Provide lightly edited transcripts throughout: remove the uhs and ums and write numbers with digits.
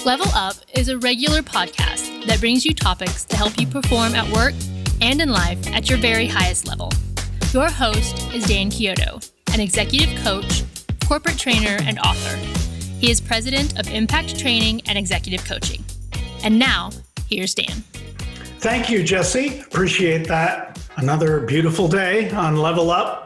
Level Up is a regular podcast that brings you topics to help you perform at work and in life at your very highest level. Your host is Dan Chiodo, an executive coach, corporate trainer, and author. He is president of Impact Training and Executive Coaching. And now, here's Dan. Thank you, Jesse. Appreciate that. Another beautiful day on Level Up.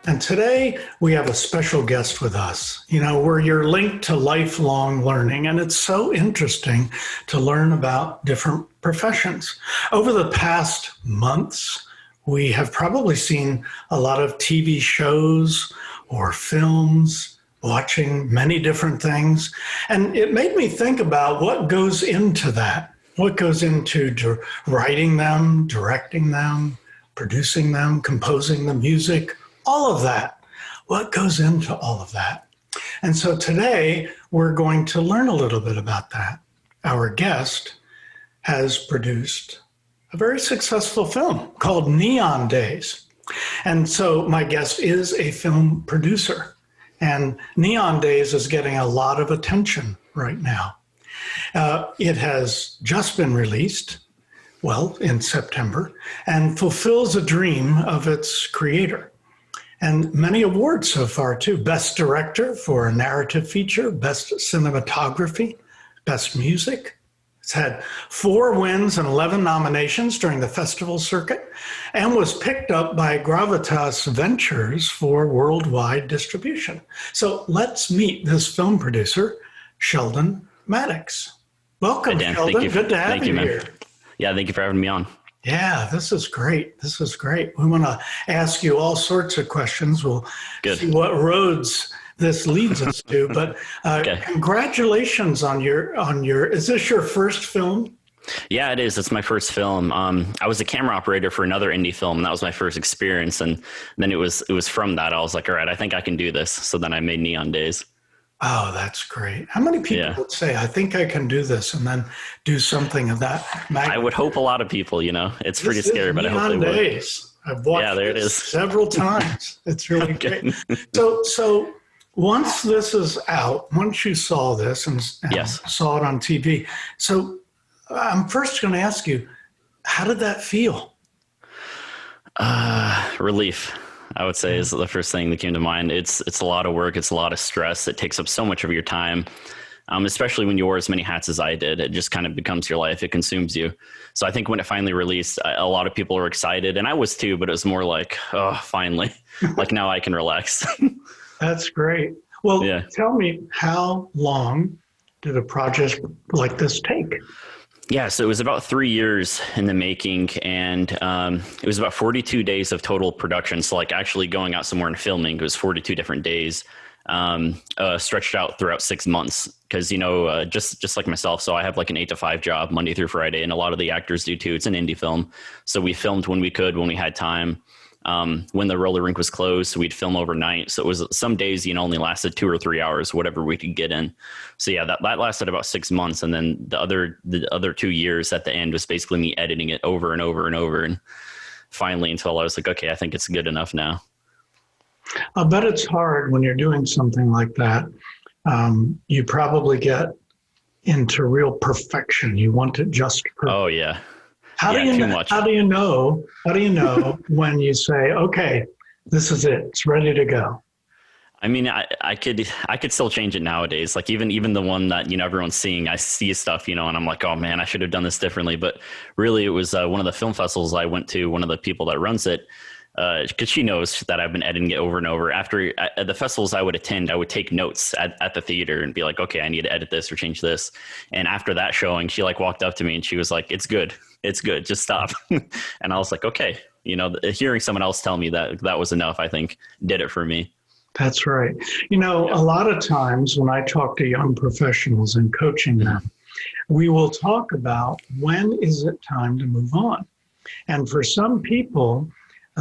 And today we have a special guest with us. You know, we're your link to lifelong learning, and it's so interesting to learn about different professions. Over the past months, we have probably seen a lot of TV shows or films, watching many different things. And it made me think about what goes into that. What goes into writing them, directing them, producing them, composing the music, all of that. What goes into all of that? And so today we're going to learn a little bit about that. Our guest has produced a very successful film called Neon Days. And so my guest is a film producer, and Neon Days is getting a lot of attention right now. It has just been released, in September, and fulfills a dream of its creator. And many awards so far, too. Best Director for a Narrative Feature, Best Cinematography, Best Music. It's had 4 wins and 11 nominations during the festival circuit, and was picked up by Gravitas Ventures for worldwide distribution. So let's meet this film producer, Sheldon Maddux. Welcome, Hi, Dan. Sheldon. Thank you. Good to have Thank you man. here. Yeah, thank you for having me on. Yeah, this is great. This is great. We want to ask you all sorts of questions. We'll see what roads this leads us to. But Congratulations on your. Is this your first film? Yeah, it is. It's my first film. I was a camera operator for another indie film, and that was my first experience. And then it was from that I was like, all right, I think I can do this. So then I made Neon Days. Oh, that's great. How many people would say, I think I can do this, and then do something of that magnitude? I would hope a lot of people, it's pretty scary, but I hope they would. Days. I've watched there it is. Several times. It's really great. So once this is out, once you saw this and saw it on TV, so I'm first going to ask you, how did that feel? Relief, I would say, is the first thing that came to mind. It's a lot of work. It's a lot of stress. It takes up so much of your time, especially when you wear as many hats as I did. It just kind of becomes your life. It consumes you. So I think when it finally released, a lot of people were excited, and I was too, but it was more like, oh, finally, like now I can relax. That's great. Well, Tell me, how long did a project like this take? Yeah, so it was about 3 years in the making, and it was about 42 days of total production. So like actually going out somewhere and filming, it was 42 different days, stretched out throughout 6 months. Because, just like myself, so I have like an 8-to-5 job Monday through Friday, and a lot of the actors do too. It's an indie film. So we filmed when we could, when we had time. When the roller rink was closed, so we'd film overnight. So it was some days, only lasted 2 or 3 hours, whatever we could get in. So yeah, that lasted about 6 months. And then the other 2 years at the end was basically me editing it over and over and over. And finally, until I was like, okay, I think it's good enough now. I bet it's hard when you're doing something like that. You probably get into real perfection. You want it just perfect. Oh yeah. How do you know when you say, okay, this is it, it's ready to go? I mean, I could still change it nowadays. Like even the one that, everyone's seeing, I see stuff, and I'm like, oh man, I should have done this differently. But really it was one of the film festivals I went to, one of the people that runs it, because she knows that I've been editing it over and over. After at the festivals I would attend, I would take notes at the theater and be like, okay, I need to edit this or change this. And after that showing, she walked up to me and she was like, it's good, just stop. And I was like, okay, hearing someone else tell me that was enough, I think did it for me. That's right. A lot of times when I talk to young professionals and coaching them, we will talk about when is it time to move on. And for some people,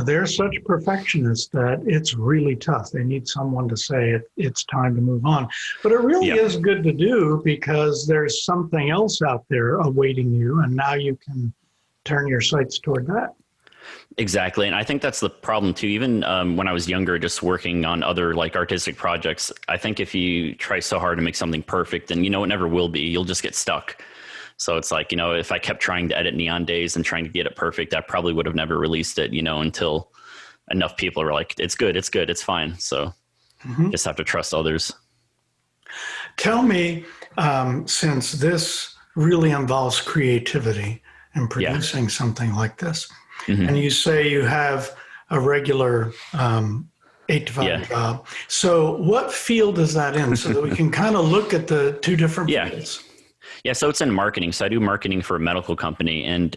they're such perfectionists that it's really tough. They need someone to say it's time to move on. But it really is good to do, because there's something else out there awaiting you, and now you can turn your sights toward that. Exactly. And I think that's the problem too. Even when I was younger, just working on other like artistic projects, I think if you try so hard to make something perfect, then, it never will be. You'll just get stuck. So it's like, if I kept trying to edit Neon Days and trying to get it perfect, I probably would have never released it, until enough people are like, it's good, it's fine. So just have to trust others. Tell me, since this really involves creativity and producing something like this, and you say you have a regular 8 to 5 job. So what field is that in, so that we can kind of look at the two different fields? Yeah, so it's in marketing. So I do marketing for a medical company, and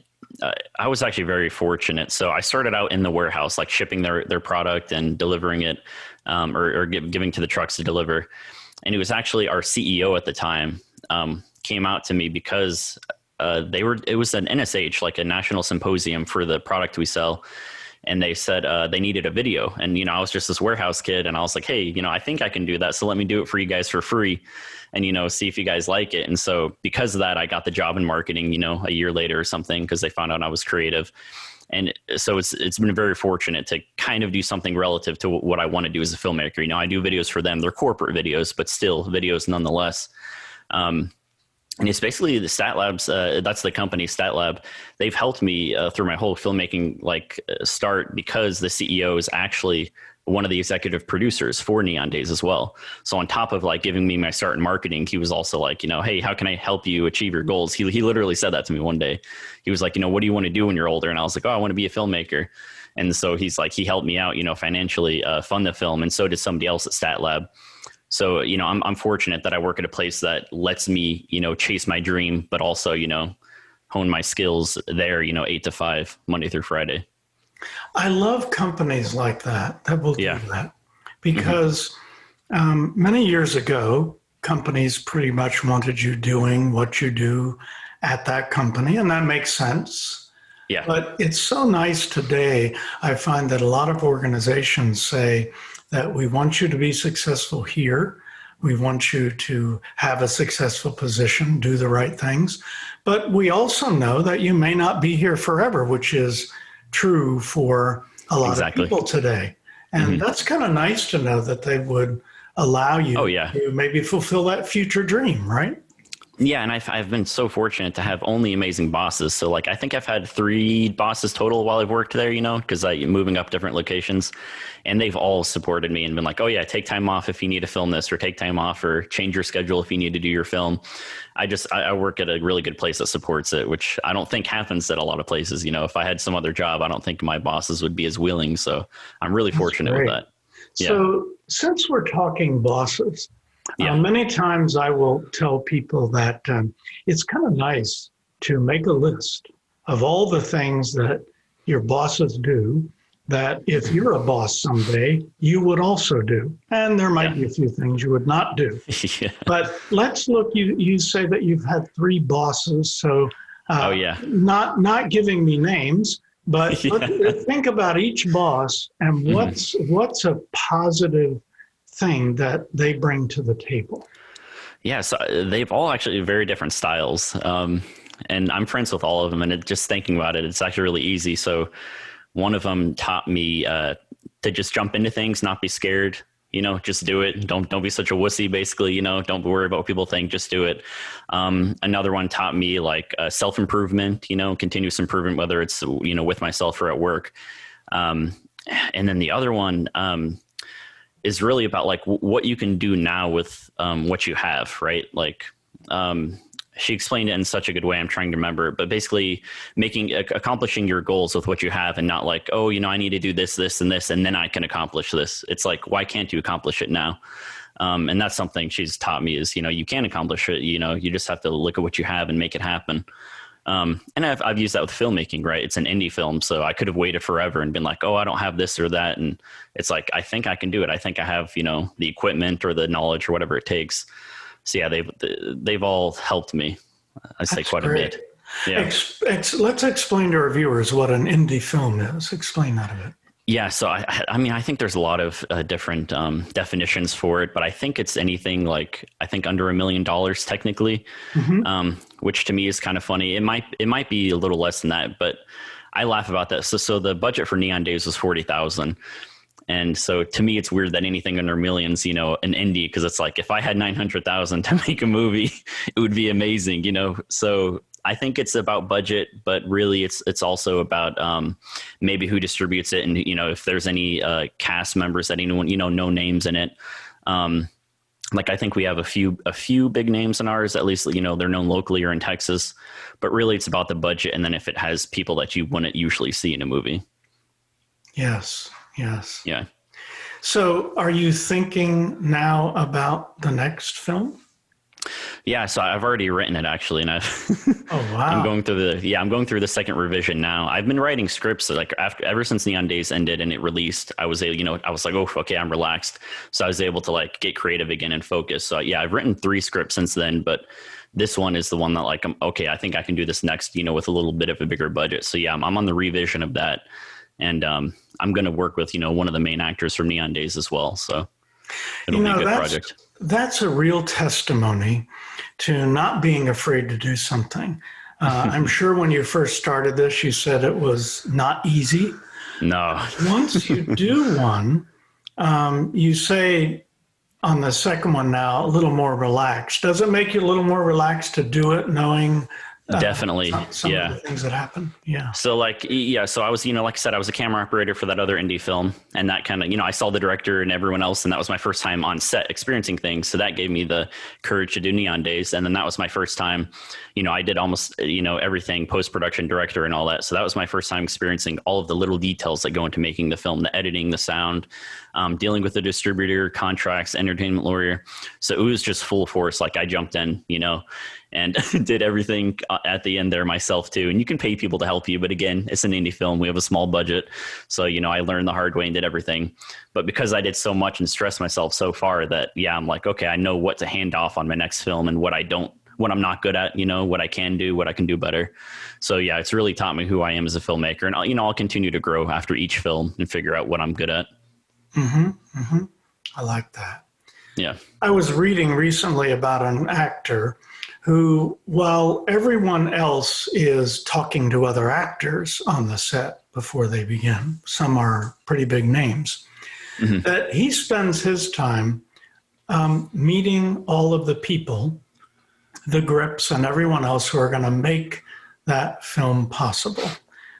I was actually very fortunate. So I started out in the warehouse, like shipping their product and delivering it, or giving to the trucks to deliver. And it was actually our CEO at the time came out to me because it was an NSH, like a national symposium for the product we sell. And they said they needed a video. And, I was just this warehouse kid, and I was like, hey, I think I can do that. So let me do it for you guys for free and, see if you guys like it. And so because of that, I got the job in marketing, a year later or something, because they found out I was creative. And so it's been very fortunate to kind of do something relative to what I want to do as a filmmaker. I do videos for them. They're corporate videos, but still videos nonetheless. And it's basically the Stat Labs, that's the company, Stat Lab. They've helped me through my whole filmmaking start, because the CEO is actually one of the executive producers for Neon Days as well. So on top of giving me my start in marketing, he was also like, hey, how can I help you achieve your goals? He literally said that to me one day. He was like, what do you want to do when you're older? And I was like, oh, I want to be a filmmaker. And so he's like, he helped me out, financially fund the film. And so did somebody else at Stat Lab. So, I'm fortunate that I work at a place that lets me, chase my dream, but also, hone my skills there, 8 to 5, Monday through Friday. I love companies like that will do that, because many years ago, companies pretty much wanted you doing what you do at that company, and that makes sense. Yeah. But it's so nice today. I find that a lot of organizations say that we want you to be successful here. We want you to have a successful position, do the right things. But we also know that you may not be here forever, which is true for a lot of people today. And that's kind of nice to know that they would allow you to maybe fulfill that future dream, right? Yeah, and I've been so fortunate to have only amazing bosses. So I think I've had 3 bosses total while I've worked there, because I'm moving up different locations, and they've all supported me and been like, oh yeah, take time off if you need to film this, or take time off, or change your schedule if you need to do your film. I work at a really good place that supports it, which I don't think happens at a lot of places. If I had some other job, I don't think my bosses would be as willing. So I'm really fortunate with that. Yeah. So since we're talking bosses, many times I will tell people that it's kind of nice to make a list of all the things that your bosses do that if you're a boss someday, you would also do. And there might be a few things you would not do. But let's look, you say that you've had 3 bosses. So not giving me names, but let's think about each boss and what's a positive thing that they bring to the table. Yeah, so they've all actually very different styles. And I'm friends with all of them. And just thinking about it, it's actually really easy. So one of them taught me to just jump into things, not be scared, just do it. Don't be such a wussy, basically, don't worry about what people think, just do it. Another one taught me self-improvement, continuous improvement, whether it's, with myself or at work. And then the other one, is really about what you can do now with what you have, right? She explained it in such a good way. I'm trying to remember, but basically accomplishing your goals with what you have, and not I need to do this, this, and this, and then I can accomplish this. It's why can't you accomplish it now? And that's something she's taught me is, you can accomplish it. You just have to look at what you have and make it happen. And I've used that with filmmaking, right? It's an indie film. So I could have waited forever and been like, oh, I don't have this or that. And it's I think I can do it. I think I have, the equipment or the knowledge or whatever it takes. So yeah, they've all helped me. I say quite a bit. Yeah. Let's explain to our viewers what an indie film is. Explain that a bit. Yeah. So I think there's a lot of different definitions for it, but I think it's anything I think under $1 million technically, which to me is kind of funny. It might be a little less than that, but I laugh about that. So the budget for Neon Days was $40,000. And so to me, it's weird that anything under millions, an indie, because it's like, if I had 900,000 to make a movie, it would be amazing, So I think it's about budget, but really it's also about maybe who distributes it. And, if there's any cast members that anyone, no names in it. Like I think we have a few big names in ours, at least, they're known locally or in Texas, but really it's about the budget. And then if it has people that you wouldn't usually see in a movie. Yes. Yeah. So are you thinking now about the next film? Yeah, so I've already written it actually, and Oh wow! I'm going through the second revision now. I've been writing scripts like ever since Neon Days ended and it released. I was I was like, oh, okay, I'm relaxed, so I was able to like get creative again and focus. So yeah, I've written 3 scripts since then, but this one is the one that like, I think I can do this next, with a little bit of a bigger budget. So yeah, I'm on the revision of that, and I'm going to work with one of the main actors from Neon Days as well. So it'll be a good project. That's a real testimony to not being afraid to do something. I'm sure when you first started this, you said it was not easy. No. Once you do one, you say on the second one now, a little more relaxed. Does it make you a little more relaxed to do it knowing definitely some of the things that happen? Yeah. So so I was, like I said, I was a camera operator for that other indie film, and that kind of, I saw the director and everyone else, and that was my first time on set experiencing things. So that gave me the courage to do Neon Days. And then that was my first time, I did almost, everything, post-production, director and all that. So that was my first time experiencing all of the little details that go into making the film, the editing, the sound, dealing with the distributor, contracts, entertainment lawyer. So it was just full force. Like I jumped in, and did everything at the end there myself too. And you can pay people to help you, but again, it's an indie film. We have a small budget. So, I learned the hard way and did everything. But because I did so much and stressed myself so far that, I'm like, okay, I know what to hand off on my next film and what I'm not good at, what I can do, what I can do better. So yeah, it's really taught me who I am as a filmmaker. And I'll continue to grow after each film and figure out what I'm good at. I like that. Yeah. I was reading recently about an actor who, while everyone else is talking to other actors on the set before they begin, some are pretty big names, that he spends his time meeting all of the people, the grips, and everyone else who are going to make that film possible,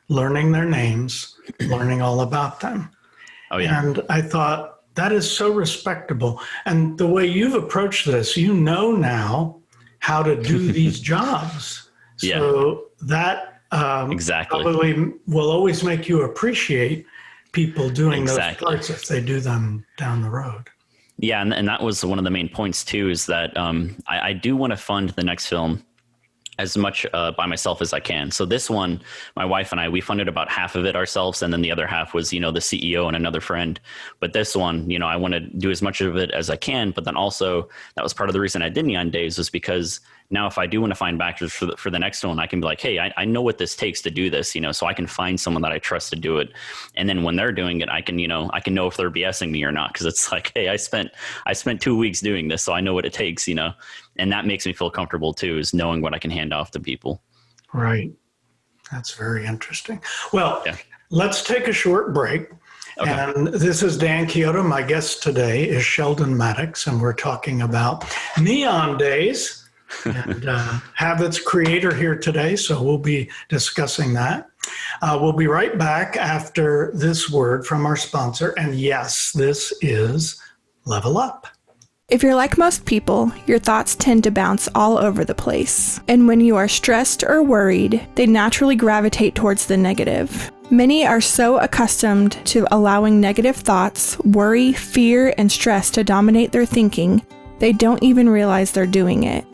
learning their names, learning all about them. Oh, yeah. And I thought, that is so respectable. And the way you've approached this, now how to do these jobs. So that exactly probably will always make you appreciate people doing those parts if they do them down the road. Yeah, and that was one of the main points too, is that I do want to fund the next film as much by myself as I can. So this one, my wife and I, we funded about half of it ourselves. And then the other half was, the CEO and another friend. But this one, I want to do as much of it as I can. But then also that was part of the reason I did Neon Days, was because now if I do want to find backers for the next one, I can be like, hey, I know what this takes to do this, so I can find someone that I trust to do it. And then when they're doing it, I can know if they're BSing me or not. Cause it's like, hey, I spent 2 weeks doing this, so I know what it takes, and that makes me feel comfortable too, is knowing what I can hand off to people. Right. That's very interesting. Well, Let's take a short break. Okay. And this is Dan Chiodo. My guest today is Sheldon Maddux, and we're talking about Neon Days and Habit's creator here today. So we'll be discussing that. We'll be right back after this word from our sponsor. And yes, this is Level Up. If you're like most people, your thoughts tend to bounce all over the place. And when you are stressed or worried, they naturally gravitate towards the negative. Many are so accustomed to allowing negative thoughts, worry, fear, and stress to dominate their thinking, they don't even realize they're doing it.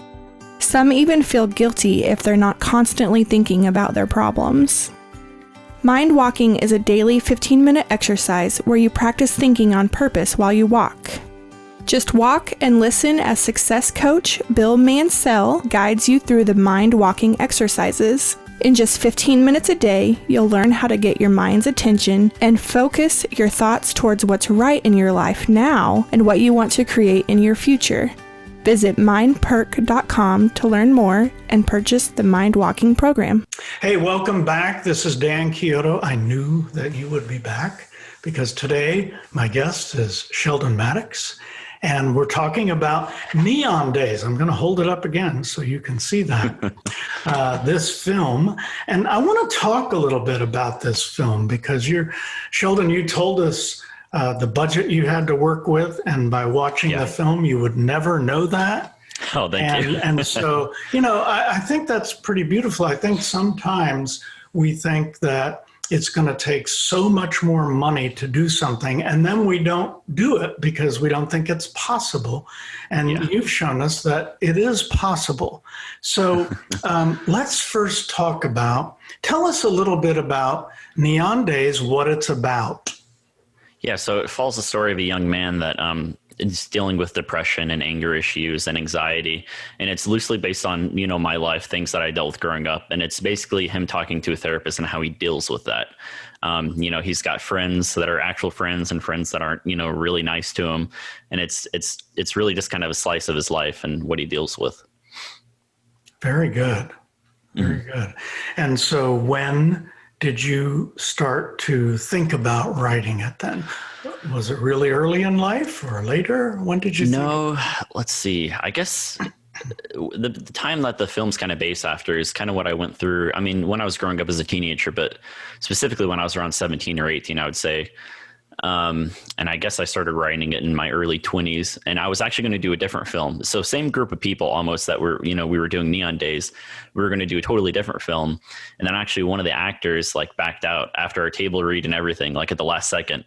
Some even feel guilty if they're not constantly thinking about their problems. Mind walking is a daily 15-minute exercise where you practice thinking on purpose while you walk. Just walk and listen as success coach Bill Mansell guides you through the mind walking exercises. In just 15 minutes a day, you'll learn how to get your mind's attention and focus your thoughts towards what's right in your life now and what you want to create in your future. Visit mindperk.com to learn more and purchase the Mind Walking program. Hey, welcome back. This is Dan Chiodo. I knew that you would be back because today my guest is Sheldon Maddux, and we're talking about Neon Days. I'm going to hold it up again so you can see that, this film. And I want to talk a little bit about this film because Sheldon, you told us the budget you had to work with, and by watching the film, you would never know that. Oh, thank you. And so, I think that's pretty beautiful. I think sometimes we think that it's going to take so much more money to do something, and then we don't do it because we don't think it's possible. And you've shown us that it is possible. So let's first tell us a little bit about Neon Days, what it's about. Yeah, so it follows the story of a young man that is dealing with depression and anger issues and anxiety. And it's loosely based on, my life, things that I dealt with growing up. And it's basically him talking to a therapist and how he deals with that. He's got friends that are actual friends and friends that aren't, really nice to him. And it's really just kind of a slice of his life and what he deals with. Very good. Very good. And so when did you start to think about writing it then? Was it really early in life or later? When did you Let's see. I guess the time that the film's kind of based after is kind of what I went through. I mean, when I was growing up as a teenager, but specifically when I was around 17 or 18, I would say. And I guess I started writing it in my early 20s, and I was actually going to do a different film. So same group of people almost that were, we were doing Neon Days. We were going to do a totally different film. And then actually one of the actors backed out after our table read and everything, at the last second.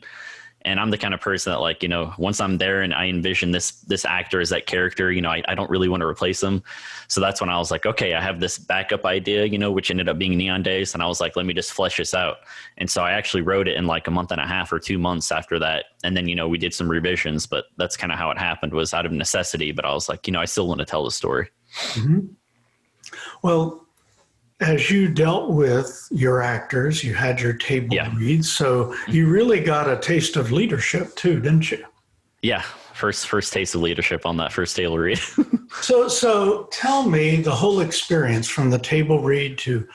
And I'm the kind of person that once I'm there and I envision this actor as that character, I don't really want to replace him. So that's when I was like, okay, I have this backup idea, which ended up being Neon Days. And I was like, let me just flesh this out. And so I actually wrote it in a month and a half or 2 months after that. And then, we did some revisions, but that's kind of how it happened, was out of necessity. But I was like, I still want to tell the story. Mm-hmm. Well, as you dealt with your actors, you had your table reads, so you really got a taste of leadership too, didn't you? Yeah, first taste of leadership on that first table read. So tell me the whole experience from the table read to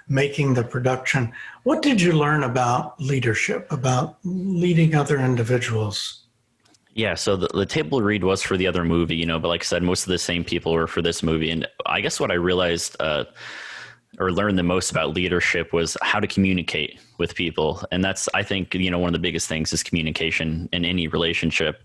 making the production. What did you learn about leadership, about leading other individuals? Yeah, so the table read was for the other movie, but like I said, most of the same people were for this movie. And I guess what I realized or learned the most about leadership was how to communicate with people. And that's, I think, one of the biggest things is communication in any relationship,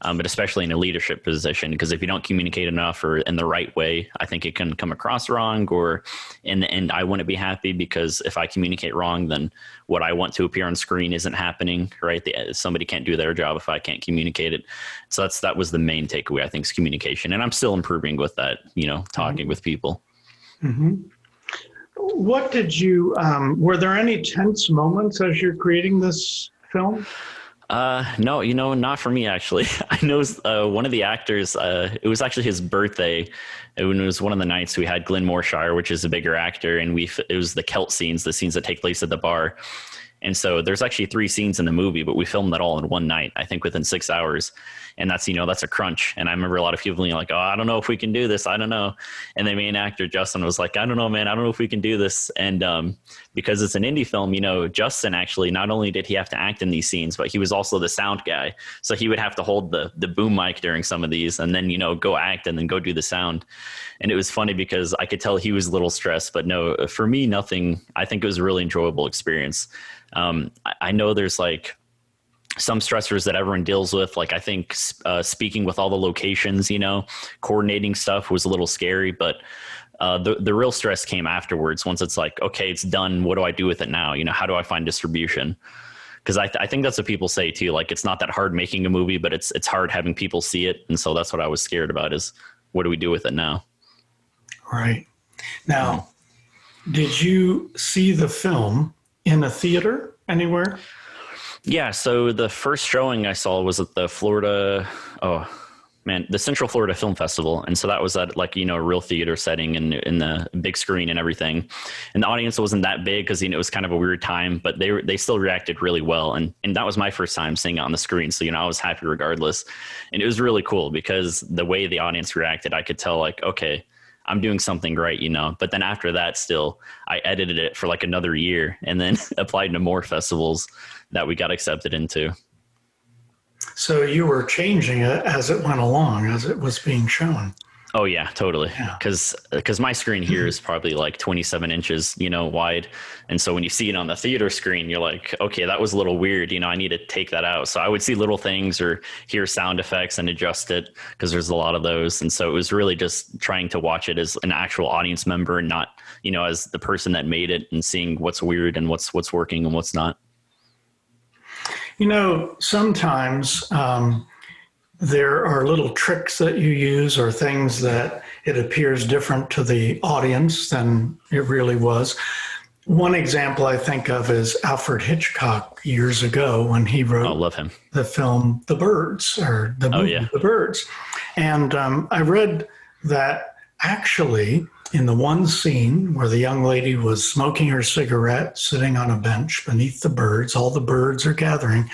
but especially in a leadership position, because if you don't communicate enough or in the right way, I think it can come across wrong, or in the end, I wouldn't be happy because if I communicate wrong, then what I want to appear on screen isn't happening, right? Somebody can't do their job if I can't communicate it. So that was the main takeaway, I think, is communication. And I'm still improving with that, talking with people. Mm-hmm. What did you, were there any tense moments as you're creating this film? No, not for me, actually. I know one of the actors, it was actually his birthday. It was one of the nights we had Glenn Morshire, which is a bigger actor. And it was the Celt scenes, the scenes that take place at the bar. And so there's actually 3 scenes in the movie, but we filmed that all in one night, I think within 6 hours. And that's, that's a crunch. And I remember a lot of people being like, oh, I don't know if we can do this. I don't know. And the main actor, Justin, was like, I don't know, man. I don't know if we can do this. And because it's an indie film, Justin actually, not only did he have to act in these scenes, but he was also the sound guy. So he would have to hold the boom mic during some of these and then, go act and then go do the sound. And it was funny because I could tell he was a little stressed, but no, for me, nothing. I think it was a really enjoyable experience. I know there's some stressors that everyone deals with. I think speaking with all the locations, coordinating stuff was a little scary, but the real stress came afterwards. Once it's okay, it's done. What do I do with it now? How do I find distribution? Because I think that's what people say too. It's not that hard making a movie, but it's hard having people see it. And so that's what I was scared about, is what do we do with it now? Right. Now, did you see the film in a theater anywhere? Yeah, so the first showing I saw was at the Florida, Man, the Central Florida Film Festival. And so that was at like, a real theater setting and in the big screen and everything. And the audience wasn't that big because, it was kind of a weird time, but they still reacted really well. And that was my first time seeing it on the screen. So, I was happy regardless. And it was really cool because the way the audience reacted, I could tell like, okay, I'm doing something right, But then after that, still, I edited it for like another year and then applied to more festivals that we got accepted into. So you were changing it as it went along, as it was being shown. Oh yeah, totally. Because my screen here is probably like 27 inches, wide. And so when you see it on the theater screen, you're like, okay, that was a little weird. I need to take that out. So I would see little things or hear sound effects and adjust it because there's a lot of those. And so it was really just trying to watch it as an actual audience member and not, as the person that made it and seeing what's weird and what's working and what's not. Sometimes there are little tricks that you use or things that it appears different to the audience than it really was. One example I think of is Alfred Hitchcock years ago when he wrote love him. The film The Birds, or the movie The Birds. And I read that actually in the one scene where the young lady was smoking her cigarette, sitting on a bench beneath the birds, all the birds are gathering.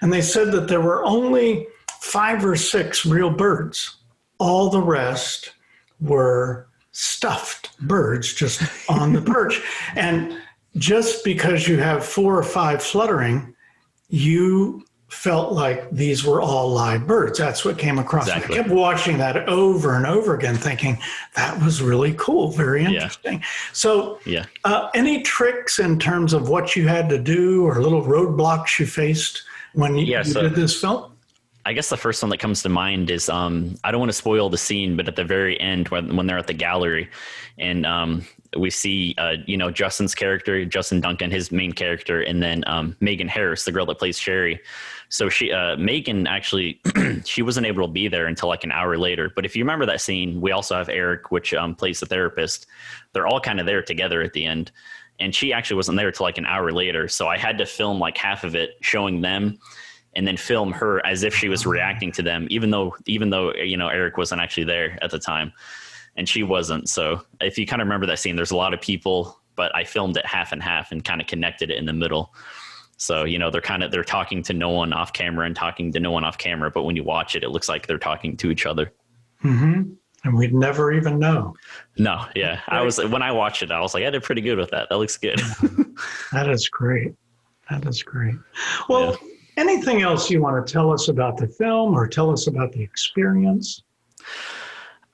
And they said that there were only 5 or 6 real birds. All the rest were stuffed birds just on the perch. And just because you have 4 or 5 fluttering, you felt like these were all live birds. That's what came across. Exactly. I kept watching that over and over again, thinking that was really cool, very interesting. Yeah. So any tricks in terms of what you had to do or little roadblocks you faced when you did this film? I guess the first one that comes to mind is, I don't want to spoil the scene, but at the very end when they're at the gallery and we see, Justin's character, Justin Duncan, his main character, and then Megan Harris, the girl that plays Sherry. So Megan actually, she wasn't able to be there until like an hour later. But if you remember that scene, we also have Eric, which plays the therapist. They're all kind of there together at the end. And she actually wasn't there till like an hour later. So I had to film like half of it showing them and then film her as if she was reacting to them, even though, Eric wasn't actually there at the time and she wasn't. So if you kind of remember that scene, there's a lot of people, but I filmed it half and half and kind of connected it in the middle. So, they're talking to no one off camera and talking to no one off camera. But when you watch it, it looks like they're talking to each other. Mm-hmm. And we'd never even know. No. Yeah. When I watched it, I was like, I did pretty good with that. That looks good. That is great. That is great. Well, anything else you want to tell us about the film or tell us about the experience?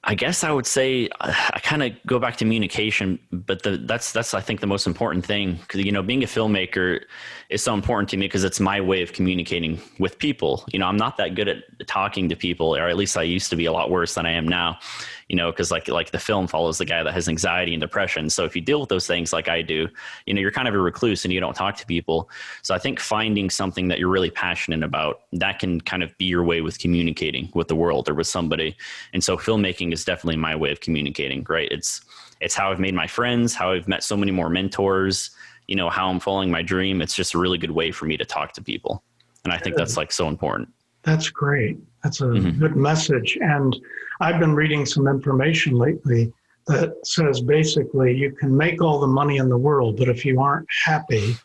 I guess I would say I kind of go back to communication, but that's I think the most important thing because, being a filmmaker is so important to me because it's my way of communicating with people. I'm not that good at talking to people, or at least I used to be a lot worse than I am now, because like the film follows the guy that has anxiety and depression. So if you deal with those things like I do, you're kind of a recluse and you don't talk to people. So I think finding something that you're really passionate about, that can kind of be your way with communicating with the world or with somebody. And so filmmaking is definitely my way of communicating, right? It's how I've made my friends, how I've met so many more mentors, how I'm following my dream. It's just a really good way for me to talk to people. And I think that's like so important. That's great. That's a good message. And I've been reading some information lately that says basically you can make all the money in the world, but if you aren't happy,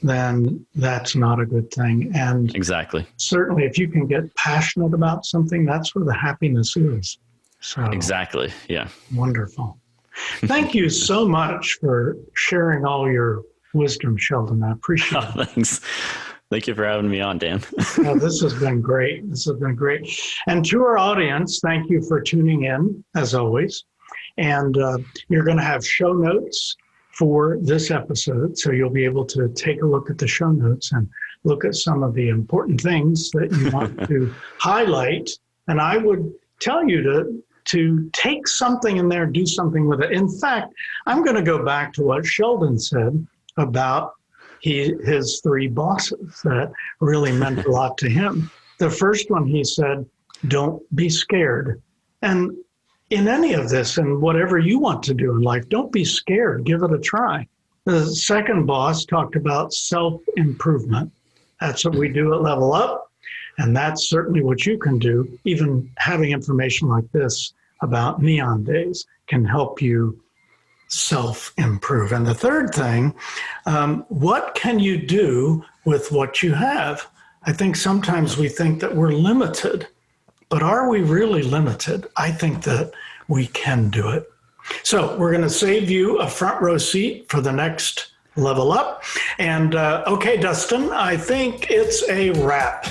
then that's not a good thing. And exactly. Certainly if you can get passionate about something, that's where the happiness is. So exactly. Yeah. Wonderful. Thank you so much for sharing all your wisdom, Sheldon. I appreciate it. Thanks. Thank you for having me on, Dan. This has been great. This has been great. And to our audience, thank you for tuning in, as always. And you're going to have show notes for this episode. So you'll be able to take a look at the show notes and look at some of the important things that you want to highlight. And I would tell you to take something in there, do something with it. In fact, I'm going to go back to what Sheldon said about his 3 bosses that really meant a lot to him. The first one, he said, don't be scared. And in any of this and whatever you want to do in life, don't be scared. Give it a try. The second boss talked about self-improvement. That's what we do at Level Up. And that's certainly what you can do. Even having information like this about Neon Days can help you self-improve. And the third thing, what can you do with what you have? I think sometimes we think that we're limited, but are we really limited? I think that we can do it. So we're going to save you a front row seat for the next level up. And okay, Dustin, I think it's a wrap.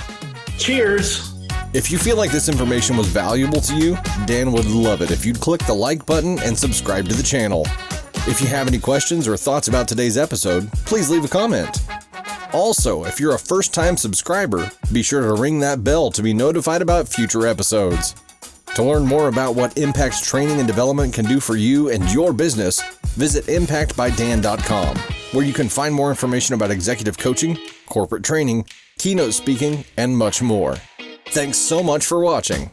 Cheers. If you feel like this information was valuable to you, Dan would love it if you'd click the like button and subscribe to the channel. If you have any questions or thoughts about today's episode, please leave a comment. Also, if you're a first-time subscriber, be sure to ring that bell to be notified about future episodes. To learn more about what Impact's training and development can do for you and your business, visit impactbydan.com, where you can find more information about executive coaching, corporate training, keynote speaking, and much more. Thanks so much for watching.